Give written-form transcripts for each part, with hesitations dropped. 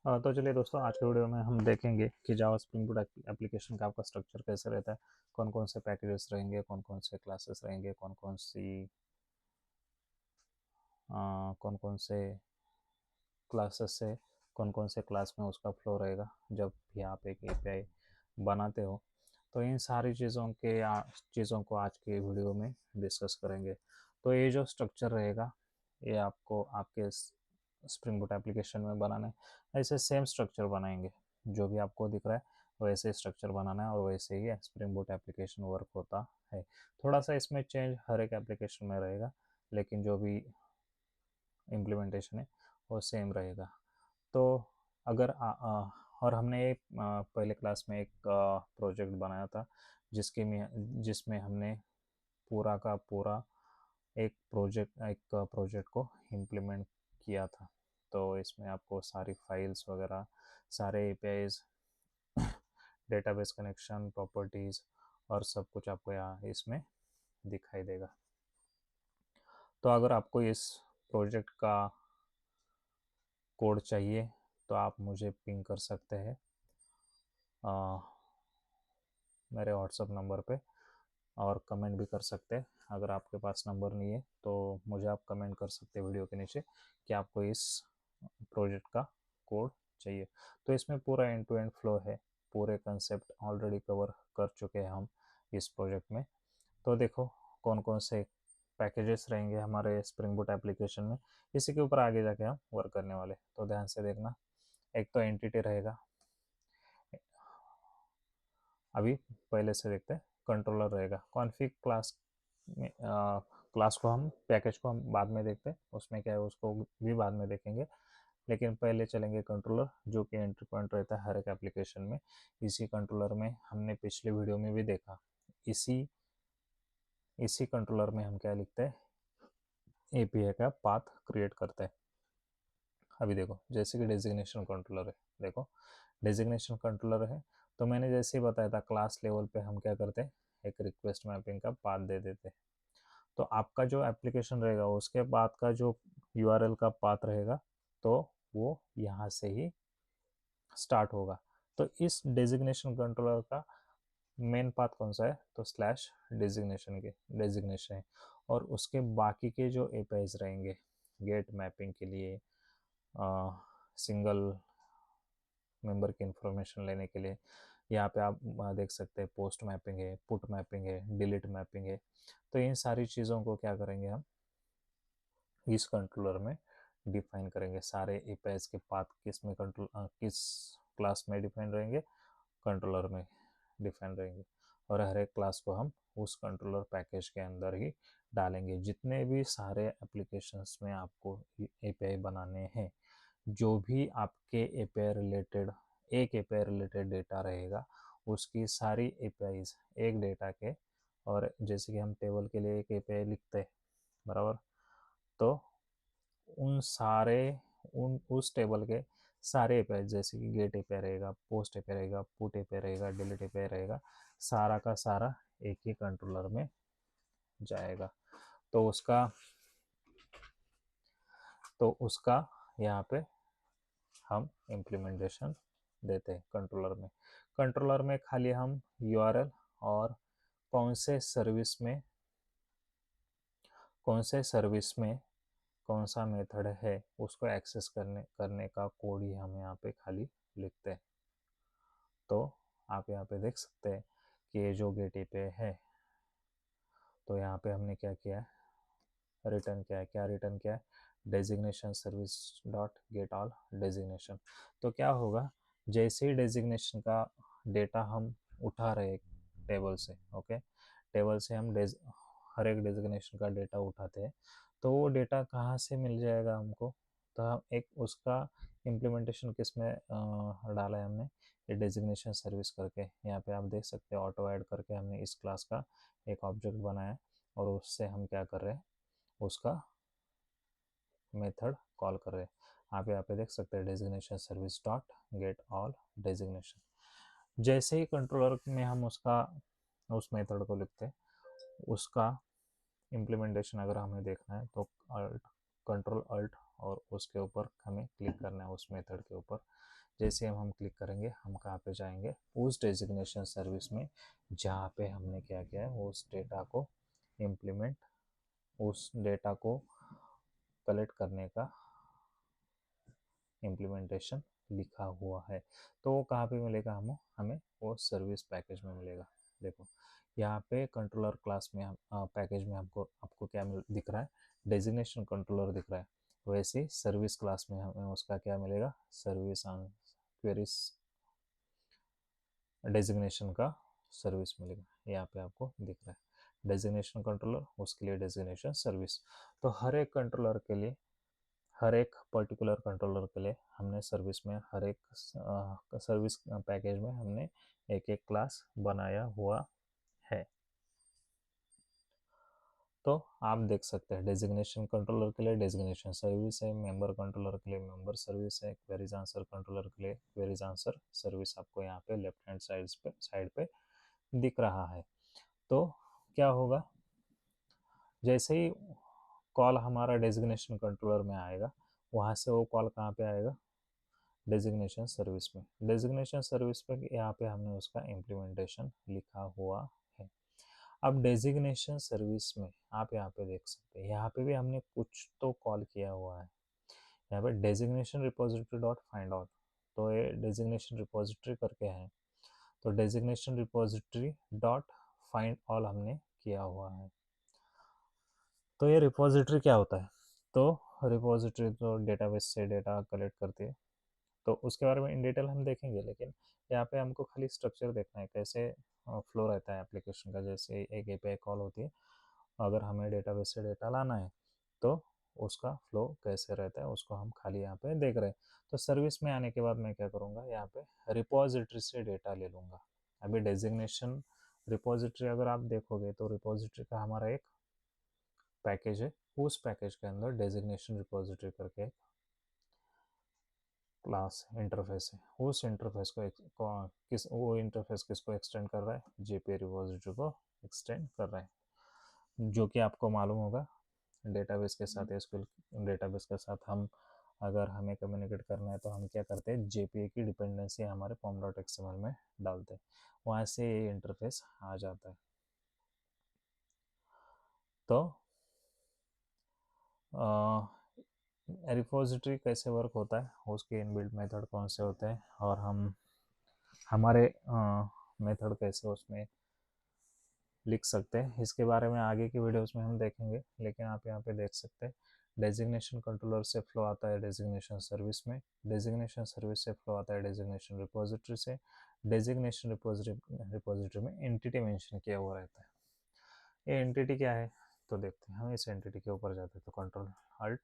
तो चलिए दोस्तों, आज के वीडियो में हम देखेंगे कि जावा स्प्रिंग बूट एप्लीकेशन का आपका स्ट्रक्चर कैसे रहता है, कौन कौन से पैकेजेस रहेंगे, कौन कौन से क्लासेस रहेंगे, कौन कौन से क्लासेस से कौन कौन से क्लास में उसका फ्लो रहेगा जब भी आप एक एपीआई बनाते हो। तो इन सारी चीज़ों को आज के वीडियो में डिस्कस करेंगे। तो ये जो स्ट्रक्चर रहेगा, ये आपको आपके स्प्रिंग बूट एप्लीकेशन में बनाना है। ऐसे सेम स्ट्रक्चर बनाएंगे, जो भी आपको दिख रहा है वैसे स्ट्रक्चर बनाना है और वैसे ही स्प्रिंग बूट एप्लीकेशन वर्क होता है। थोड़ा सा इसमें चेंज हर एक एप्लीकेशन में रहेगा, लेकिन जो भी इम्प्लीमेंटेशन है वो सेम रहेगा। तो अगर और हमने एक पहले क्लास में एक प्रोजेक्ट बनाया था, जिसमें हमने पूरा का पूरा एक प्रोजेक्ट को इम्प्लीमेंट किया था। तो इसमें आपको सारी फाइल्स वगैरह, सारे एपीआईज, डेटाबेस कनेक्शन, प्रॉपर्टीज़ और सब कुछ आपको यहाँ इसमें दिखाई देगा। तो अगर आपको इस प्रोजेक्ट का कोड चाहिए तो आप मुझे पिंग कर सकते हैं मेरे व्हाट्सअप नंबर पे, और कमेंट भी कर सकते हैं। अगर आपके पास नंबर नहीं है तो मुझे आप कमेंट कर सकते हैं वीडियो के नीचे कि आपको इस प्रोजेक्ट का कोड चाहिए। तो इसमें पूरा एंड टू एंड फ्लो है, पूरे कंसेप्ट ऑलरेडी कवर कर चुके हैं हम इस प्रोजेक्ट में। तो देखो कौन कौन से पैकेजेस रहेंगे हमारे स्प्रिंग बूट एप्लीकेशन में, इसी के ऊपर आगे जाके हम वर्क करने वाले। तो ध्यान से देखना। एक तो एंटिटी रहेगा, अभी पहले से देखते हैं। कंट्रोलर रहेगा, कॉन्फ़िग क्लास में क्लास को हम पैकेज को हम बाद में देखते हैं, उसमें क्या है उसको भी बाद में देखेंगे। लेकिन पहले चलेंगे कंट्रोलर, जो कि एंट्री पॉइंट रहता है हर एक एप्लीकेशन में। इसी कंट्रोलर में हमने पिछले वीडियो में भी देखा, इसी इसी कंट्रोलर में हम क्या लिखते हैं, एपीआई का पाथ क्रिएट करते हैं। अभी देखो, जैसे कि डेजिग्नेशन कंट्रोलर है, देखो डेजिग्नेशन कंट्रोलर है, तो मैंने जैसे ही बताया था क्लास लेवल पे हम क्या करते हैं, एक रिक्वेस्ट मैपिंग का पाथ दे देते हैं। तो आपका जो एप्लीकेशन रहेगा उसके बाद का जो यूआरएल का पाथ रहेगा, तो वो यहाँ से ही स्टार्ट होगा। तो इस डेजिग्नेशन कंट्रोलर का मेन पाथ कौन सा है, तो स्लैश डेजिग्नेशन है। और उसके बाकी के जो एपीआईज रहेंगे गेट मैपिंग के लिए, सिंगल मेंबर की इंफॉर्मेशन लेने के लिए, यहाँ पे आप देख सकते हैं पोस्ट मैपिंग है, पुट मैपिंग है, डिलीट मैपिंग है। तो इन सारी चीज़ों को क्या करेंगे हम इस कंट्रोलर में डिफाइन करेंगे। सारे एपीआईज के पाथ किस क्लास में डिफाइन रहेंगे, कंट्रोलर में डिफाइन रहेंगे। और हर एक क्लास को हम उस कंट्रोलर पैकेज के अंदर ही डालेंगे। जितने भी सारे एप्लीकेशंस में आपको एपीआई बनाने हैं, जो भी आपके एपीआई रिलेटेड एक एपीआई रिलेटेड डेटा रहेगा, उसकी सारी एपीआईज एक डेटा के, और जैसे कि हम टेबल के लिए एक एपीआई लिखते हैं बराबर, तो उन सारे उन उस टेबल के सारे एपीआई, जैसे कि गेट एपीआई रहेगा, पोस्ट एपीआई रहेगा, पुट एपीआई रहेगा, डिलीट एपीआई रहेगा, सारा का सारा एक ही कंट्रोलर में जाएगा। तो उसका यहाँ पे हम इम्प्लीमेंटेशन देते हैं कंट्रोलर में खाली हम यूआरएल और कौन से सर्विस में कौन सा मेथड है उसको एक्सेस करने का कोड ही हम यहाँ पे खाली लिखते हैं। तो आप यहाँ पे देख सकते हैं कि ये जो गेट एपीआई है, तो यहाँ पे हमने क्या किया है, रिटर्न किया है designation service dot get all designation. तो क्या होगा, जैसे ही डेजिग्नेशन का डेटा हम उठा रहे टेबल से, ओके, टेबल से हम हर एक डेजिग्नेशन का डेटा उठाते हैं, तो वो डेटा कहाँ से मिल जाएगा हमको, तो हम एक उसका इम्प्लीमेंटेशन किस में डाला है हमने, ये डेजिग्नेशन सर्विस करके। यहाँ पे आप देख सकते हैं ऑटो ऐड करके हमने इस क्लास का एक ऑब्जेक्ट बनाया है, और उससे हम क्या कर रहे हैं, उसका मेथड कॉल कर रहे हैं। आप यहाँ पे देख सकते हैं designation service dot get all designation. जैसे ही कंट्रोलर में हम उस मेथड को लिखते हैं, उसका इम्प्लीमेंटेशन अगर हमें देखना है तो कंट्रोल अल्ट और उसके ऊपर हमें क्लिक करना है उस मेथड के ऊपर। जैसे हम क्लिक करेंगे हम कहाँ पे जाएंगे, उस डेजिग्नेशन सर्विस में जहाँ पे हमने क्या किया है उस डेटा को इम्प्लीमेंट, उस डेटा को कलेक्ट करने का इम्प्लीमेंटेशन लिखा हुआ है। तो वो कहाँ पे मिलेगा, हमें वो सर्विस पैकेज में मिलेगा। देखो यहाँ पे कंट्रोलर क्लास में हम पैकेज में आपको क्या दिख रहा है, डेजिग्नेशन कंट्रोलर दिख रहा है। वैसे ही सर्विस क्लास में हमें उसका क्या मिलेगा, सर्विस क्वेरीज डेजिग्नेशन का सर्विस मिलेगा। यहाँ पे आपको दिख रहा है डेजिग्नेशन कंट्रोलर, उसके लिए डेजिग्नेशन सर्विस। तो हर एक कंट्रोलर के लिए, हर एक पर्टिकुलर कंट्रोलर के लिए हमने सर्विस में हर एक सर्विस पैकेज में हमने एक एक क्लास बनाया हुआ है। तो आप देख सकते हैं डेजिग्नेशन कंट्रोलर के लिए डेजिग्नेशन सर्विस है, मेंबर कंट्रोलर के लिए मेंबर सर्विस है, क्वेरीज आंसर कंट्रोलर के लिए क्वेरीज आंसर सर्विस आपको यहाँ पे लेफ्ट हैंड साइड पे दिख रहा है। तो क्या होगा, जैसे ही कॉल हमारा डेजिग्नेशन कंट्रोलर में आएगा, वहाँ से वो कॉल कहाँ पे आएगा, डेजिग्नेशन सर्विस में। डेजिग्नेशन सर्विस पे यहाँ पे हमने उसका इम्प्लीमेंटेशन लिखा हुआ है। अब डेजिग्नेशन सर्विस में आप यहाँ पे देख सकते हैं, यहाँ पे भी हमने कुछ तो कॉल किया हुआ है। यहाँ पे designation repository dot find out, तो ये डेजिग्नेशन रिपोजिटरी करके है, तो designation repository dot find all हमने किया हुआ है। तो ये रिपोजिटरी क्या होता है, तो रिपोजिटरी तो डेटाबेस से डेटा कलेक्ट करती है, तो उसके बारे में इन डिटेल हम देखेंगे। लेकिन यहाँ पे हमको खाली स्ट्रक्चर देखना है, कैसे फ्लो रहता है एप्लीकेशन का। जैसे एक एपीआई कॉल होती है, अगर हमें डेटाबेस से डेटा लाना है तो उसका फ्लो कैसे रहता है उसको हम खाली यहाँ पे देख रहे हैं। तो सर्विस में आने के बाद मैं क्या करूँगा, यहाँ पे रिपोजिटरी से डेटा ले लूँगा। अभी डेजिग्नेशन रिपोजिटरी अगर आप देखोगे तो रिपोजिटरी का हमारा एक पैकेज है, उस पैकेज के अंदर डेजिग्नेशन रिपोजिटरी करके क्लास इंटरफेस है। उस इंटरफेस वो इंटरफेस किसको एक्सटेंड कर रहा है, जेपीई रिपोजिटरी को एक्सटेंड कर रहा है। जो कि आपको मालूम होगा डेटाबेस के साथ, एसक्यूएल डेटाबेस के साथ हम अगर हमें कम्युनिकेट करना है तो हम क्या करते हैं, जेपीई की डिपेंडेंसी हमारे फॉर्म डॉट एक्सएमएल में डालते हैं, वहाँ से ये इंटरफेस आ जाता है। तो रिपोजिटरी कैसे वर्क होता है, उसके इनबिल्ट मेथड कौन से होते हैं, और हम हमारे मेथड कैसे उसमें लिख सकते हैं, इसके बारे में आगे की वीडियोस में हम देखेंगे। लेकिन आप यहाँ पे देख सकते हैं डेजिग्नेशन कंट्रोलर से फ्लो आता है डेजिग्नेशन सर्विस में, डेजिग्नेशन सर्विस से फ्लो आता है डेजिग्नेशन रिपोजिटरी से, डेजिग्नेशन रिपोजिटरी में एंटिटी मेंशन किया हुआ रहता है। ये एंटिटी क्या है, तो देखते हैं। हम इस एंटिटी के ऊपर जाते हैं तो कंट्रोल अल्ट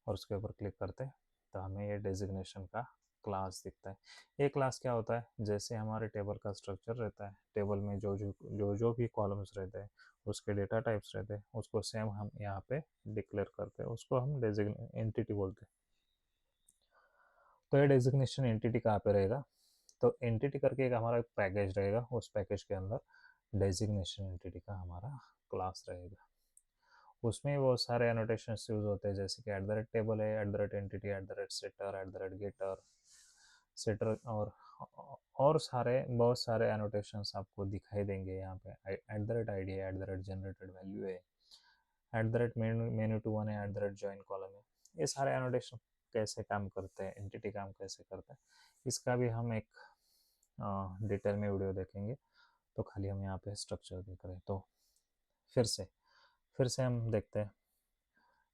और उसके ऊपर क्लिक करते हैं तो हमें ये डेजिग्नेशन का क्लास दिखता है। ये क्लास क्या होता है, जैसे हमारे टेबल का स्ट्रक्चर रहता है, टेबल में जो भी कॉलम्स रहते हैं उसके डेटा टाइप्स रहते हैं, उसको सेम हम यहाँ पे डिक्लेयर करते हैं, उसको हम एंटिटी बोलते हैं। तो ये डेजिग्नेशन एंटिटी कहाँ पे रहेगा, तो एंटिटी करके एक हमारा पैकेज रहेगा, उस पैकेज के अंदर डेजिग्नेशन एंटिटी का हमारा क्लास रहेगा। उसमें बहुत सारे एनोटेशंस यूज होते हैं, जैसे कि @टेबल है, @एंटिटी, @सेटर, @गेटर सेटर, और सारे बहुत सारे एनोटेशंस आपको दिखाई देंगे यहाँ पे। @id है, @जनरेटेड वैल्यू है, मेनू टू वन है, @जॉइन कॉलम है। ये सारे एनोटेशन कैसे काम करते हैं, एंटिटी काम कैसे करता है, इसका भी हम एक डिटेल में वीडियो देखेंगे। तो खाली हम यहाँ पे स्ट्रक्चर देख रहे हैं। तो फिर से हम देखते हैं,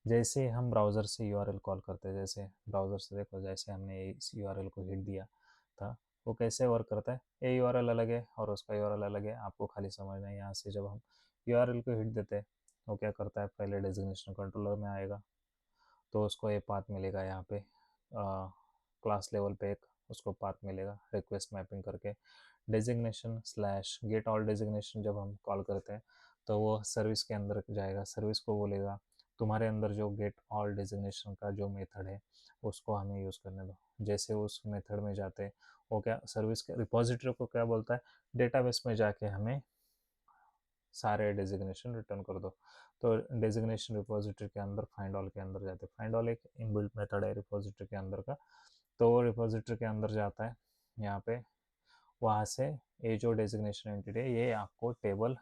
जैसे हम ब्राउज़र से यूआरएल कॉल करते हैं, जैसे ब्राउज़र से देखो, जैसे हमने इस यूआरएल को हिट दिया था, वो कैसे वर्क करता है। ये यूआरएल अलग है और उसका यूआरएल अलग है, आपको खाली समझना है। यहाँ से जब हम यूआरएल को हिट देते हैं वो क्या करता है, पहले डेजिग्नेशन कंट्रोलर में आएगा तो उसको ये पाथ मिलेगा, यहाँ पे क्लास लेवल पे एक उसको पाथ मिलेगा रिक्वेस्ट मैपिंग करके। Designation slash get all designation जब हम कॉल करते हैं तो वो सर्विस के अंदर जाएगा, सर्विस को बोलेगा तुम्हारे अंदर जो गेट ऑल डेजिग्नेशन का जो मेथड है उसको हमें यूज़ करने दो। जैसे उस मेथड में जाते हैं वो क्या सर्विस के रिपोजिटरी को क्या बोलता है, डेटाबेस में जाके हमें सारे डेजिग्नेशन रिटर्न कर दो। तो डेजिग्नेशन रिपोजिटरी के अंदर फाइंड ऑल के अंदर जाते हैं। फाइंड ऑल एक इनबिल्ट मेथड है रिपोजिटरी के अंदर का। तो रिपोजिटरी के अंदर जाता है यहाँ पे, वहाँ से ये जो डेजिग्नेशन एंटिटी है ये आपको टेबल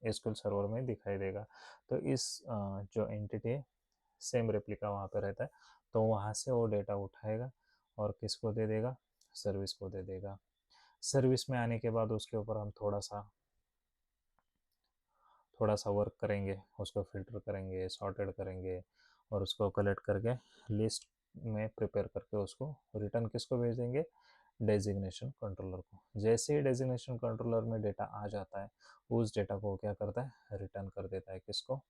एसक्यूएल सर्वर में दिखाई देगा। तो इस जो एंटिटी है सेम रेप्लिका वहाँ पे रहता है, तो वहाँ से वो डेटा उठाएगा और किसको दे देगा, सर्विस को दे देगा। सर्विस में आने के बाद उसके ऊपर हम थोड़ा सा वर्क करेंगे, उसको फिल्टर करेंगे, सॉर्टेड करेंगे और उसको कलेक्ट करके लिस्ट में प्रिपेयर करके उसको रिटर्न किसको भेज देंगे, डेजिग्नेशन कंट्रोलर को। जैसे ही डेजिग्नेशन कंट्रोलर में डेटा आ जाता है, उस डेटा को क्या करता है, रिटर्न कर देता है किसको,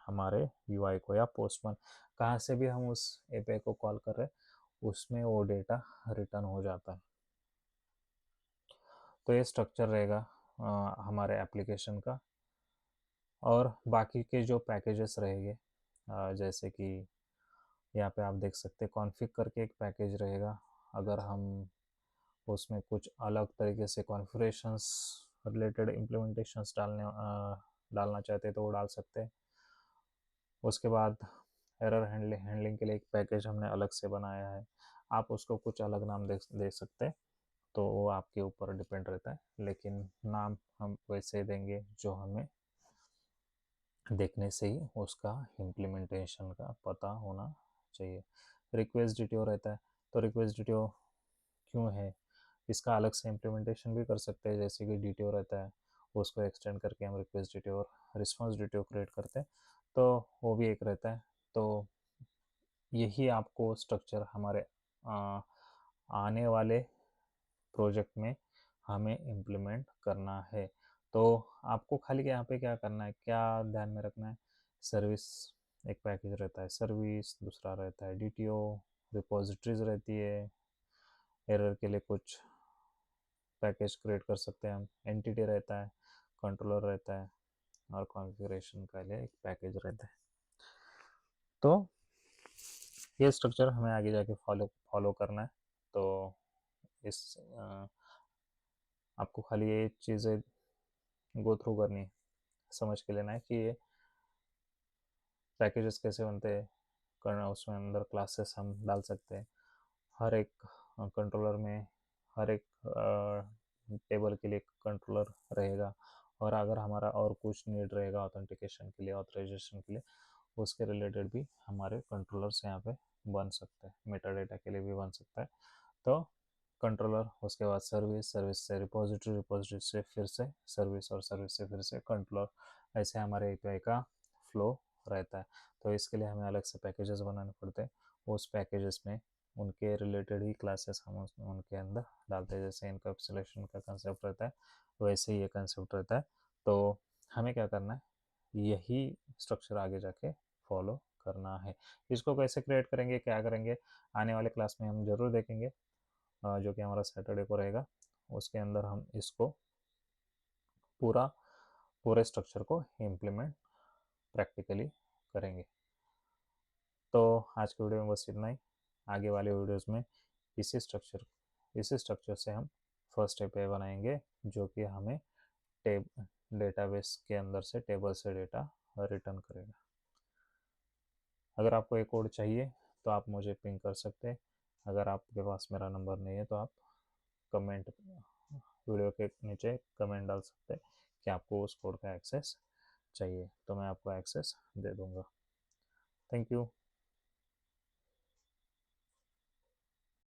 हमारे यूआई को या पोस्टमैन, कहाँ से भी हम उस एपीआई को कॉल कर रहे हैं उसमें वो डेटा रिटर्न हो जाता है। तो ये स्ट्रक्चर रहेगा हमारे एप्लीकेशन का। और बाकी के जो पैकेजेस रहेंगे जैसे कि यहाँ पे आप देख सकते हैं कॉन्फ़िग करके एक पैकेज रहेगा। अगर हम उसमें कुछ अलग तरीके से कॉन्फ़िगरेशंस रिलेटेड इम्प्लीमेंटेशंस डालना चाहते हैं तो वो डाल सकते हैं। उसके बाद एरर हैंडलिंग के लिए एक पैकेज हमने अलग से बनाया है, आप उसको कुछ अलग नाम दे सकते हैं, तो वो आपके ऊपर डिपेंड रहता है, लेकिन नाम हम वैसे देंगे जो हमें देखने से ही उसका इम्प्लीमेंटेशन का पता होना चाहिए। रिक्वेस्ट डीटीओ रहता है, तो रिक्वेस्ट डीटीओ क्यों है, इसका अलग से इम्प्लीमेंटेशन भी कर सकते हैं। जैसे कि डीटीओ रहता है, उसको एक्सटेंड करके हम रिक्वेस्ट डीटीओ और रिस्पॉन्स डीटीओ क्रिएट करते हैं, तो वो भी एक रहता है। तो यही आपको स्ट्रक्चर हमारे आने वाले प्रोजेक्ट में हमें इम्प्लीमेंट करना है। तो आपको खाली यहाँ पे क्या करना है, क्या ध्यान में रखना है, सर्विस एक पैकेज रहता है, सर्विस दूसरा रहता है डीटीओ, रिपोजिटरीज रहती है, एरर के लिए कुछ पैकेज क्रिएट कर सकते हैं हम, एंटिटी रहता है, कंट्रोलर रहता है और कॉन्फ़िगरेशन के लिए एक पैकेज रहता है। तो ये स्ट्रक्चर हमें आगे जाके फॉलो करना है। तो इस आपको खाली ये चीज़ें गो थ्रू करनी है, समझ के लेना है कि ये पैकेजेस कैसे बनते हैं, करना उसमें अंदर क्लासेस हम डाल सकते हैं, हर एक कंट्रोलर में हर एक टेबल के लिए कंट्रोलर रहेगा, और अगर हमारा और कुछ नीड रहेगा ऑथेंटिकेशन के लिए, ऑथराइजेशन के लिए, उसके रिलेटेड भी हमारे कंट्रोलर्स यहाँ पे बन सकते हैं, मेटा डेटा के लिए भी बन सकता है। तो कंट्रोलर, उसके बाद सर्विस, सर्विस से रिपोजिटरी, रिपोजिटरी से फिर से सर्विस और सर्विस से फिर से कंट्रोलर, ऐसे हमारे एपीआई का फ्लो रहता है। तो इसके लिए हमें अलग से पैकेजेस बनाने पड़ते हैं, उस पैकेजेस में उनके रिलेटेड ही क्लासेस हम उनके अंदर डालते हैं। जैसे इनकैप्सुलेशन का कंसेप्ट रहता है वैसे ही ये कंसेप्ट रहता है। तो हमें क्या करना है, यही स्ट्रक्चर आगे जाके फॉलो करना है। इसको कैसे क्रिएट करेंगे, क्या करेंगे, आने वाले क्लास में हम ज़रूर देखेंगे, जो कि हमारा सैटरडे को रहेगा। उसके अंदर हम इसको पूरे स्ट्रक्चर को इम्प्लीमेंट प्रैक्टिकली करेंगे। तो आज की वीडियो में बस इतना ही। आगे वाले वीडियोस में इसी स्ट्रक्चर से हम फर्स्ट एपीआई बनाएंगे, जो कि हमें डेटाबेस के अंदर से टेबल से डेटा रिटर्न करेगा। अगर आपको एक कोड चाहिए तो आप मुझे पिंग कर सकते हैं। अगर आपके पास मेरा नंबर नहीं है तो आप कमेंट वीडियो के नीचे कमेंट डाल सकते हैं कि आपको उस कोड का एक्सेस चाहिए, तो मैं आपको एक्सेस दे दूँगा। Thank you.